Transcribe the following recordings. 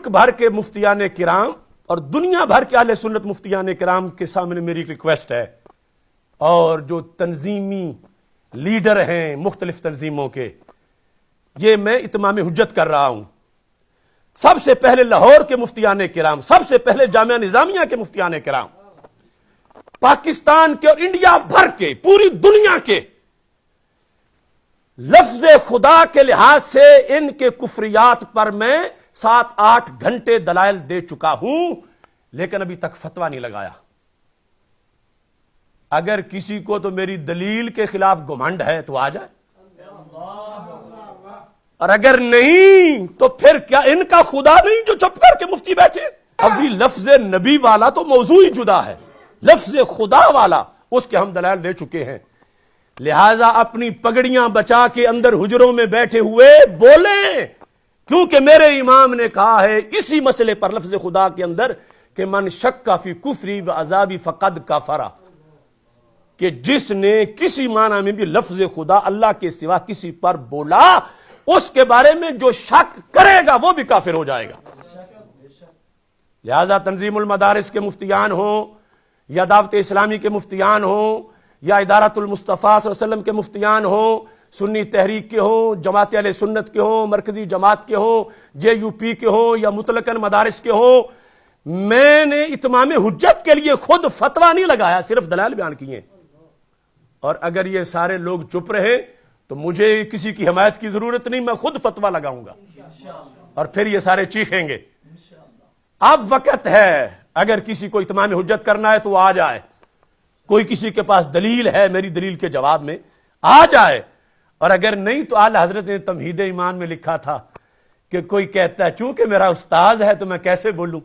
ملک بھر کے مفتیان کرام اور دنیا بھر کے اہل سنت مفتیان کرام کے سامنے میری ریکویسٹ ہے، اور جو تنظیمی لیڈر ہیں مختلف تنظیموں کے، یہ میں اتمام حجت کر رہا ہوں، سب سے پہلے لاہور کے مفتیان کرام، سب سے پہلے جامعہ نظامیہ کے مفتیان کرام، پاکستان کے اور انڈیا بھر کے، پوری دنیا کے، لفظ خدا کے لحاظ سے ان کے کفریات پر میں 7-8 گھنٹے دلائل دے چکا ہوں، لیکن ابھی تک فتویٰ نہیں لگایا۔ اگر کسی کو تو میری دلیل کے خلاف گھمنڈ ہے تو آ جائے، اور اگر نہیں تو پھر کیا ان کا خدا نہیں جو چپ کر کے مفتی بیٹھے؟ ابھی لفظ نبی والا تو موضوع ہی جدا ہے، لفظ خدا والا اس کے ہم دلائل دے چکے ہیں، لہذا اپنی پگڑیاں بچا کے اندر حجروں میں بیٹھے ہوئے بولیں، کیونکہ میرے امام نے کہا ہے اسی مسئلے پر لفظ خدا کے اندر کہ من شک فی کفری و عذابی فقد کفر، کہ جس نے کسی معنی میں بھی لفظ خدا اللہ کے سوا کسی پر بولا، اس کے بارے میں جو شک کرے گا وہ بھی کافر ہو جائے گا۔ لہذا تنظیم المدارس کے مفتیان ہوں یا دعوت اسلامی کے مفتیان ہوں یا ادارت المصطفیٰ صلی اللہ علیہ وسلم کے مفتیان ہوں، سنی تحریک کے ہوں، جماعت اہل سنت کے ہوں، مرکزی جماعت کے ہوں، JUP کے ہوں یا مطلقاً مدارس کے ہوں، میں نے اتمام حجت کے لیے خود فتویٰ نہیں لگایا، صرف دلائل بیان کیے، اور اگر یہ سارے لوگ چپ رہے تو مجھے کسی کی حمایت کی ضرورت نہیں، میں خود فتویٰ لگاؤں گا اور پھر یہ سارے چیخیں گے۔ اب وقت ہے، اگر کسی کو اتمام حجت کرنا ہے تو آ جائے، کوئی کسی کے پاس دلیل ہے میری دلیل کے جواب میں آ جائے، اور اگر نہیں تو اعلی حضرت نے تمہید ایمان میں لکھا تھا کہ کوئی کہتا ہے چونکہ میرا استاد ہے تو میں کیسے بولوں،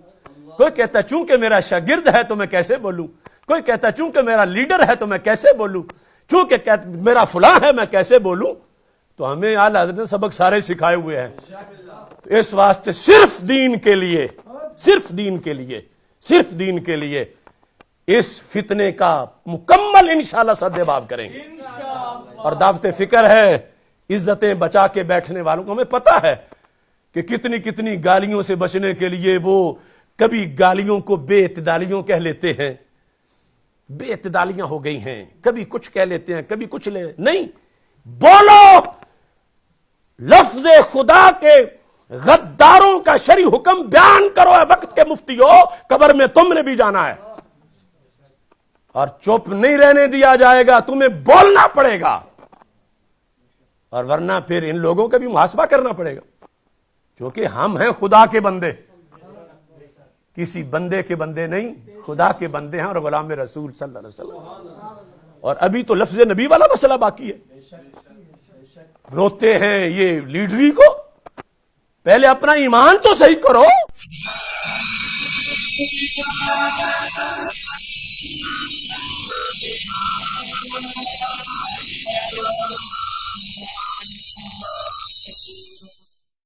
کوئی کہتا ہے چونکہ میرا شاگرد ہے تو میں کیسے بولوں، کوئی کہتا ہے چونکہ میرا لیڈر ہے تو میں کیسے بولوں، چونکہ میرا فلاں ہے میں کیسے بولوں۔ تو ہمیں اعلی حضرت نے سبق سارے سکھائے ہوئے ہیں، تو اس واسطے صرف دین کے لیے، صرف دین کے لیے، صرف دین کے لیے اس فتنے کا مکمل انشاءاللہ سد باب کریں گے، اور دعوت فکر ہے عزتیں بچا کے بیٹھنے والوں کو۔ ہمیں پتا ہے کہ کتنی کتنی گالیوں سے بچنے کے لیے وہ کبھی گالیوں کو بے اعتدالیوں کہہ لیتے ہیں، بے اعتدالیاں ہو گئی ہیں، کبھی کچھ کہہ لیتے ہیں کبھی کچھ نہیں، بولو لفظ خدا کے غداروں کا شرعی حکم بیان کرو، اے وقت کے مفتی ہو، قبر میں تم نے بھی جانا ہے، اور چپ نہیں رہنے دیا جائے گا، تمہیں بولنا پڑے گا، اور ورنہ پھر ان لوگوں کا بھی محاسبہ کرنا پڑے گا، کیونکہ ہم ہیں خدا کے بندے، کسی بندے کے بندے نہیں، خدا کے بندے ہیں اور غلام رسول صلی اللہ علیہ وسلم۔ اور ابھی تو لفظ نبی والا مسئلہ باقی ہے، روتے ہیں یہ لیڈری کو، پہلے اپنا ایمان تو صحیح کرو۔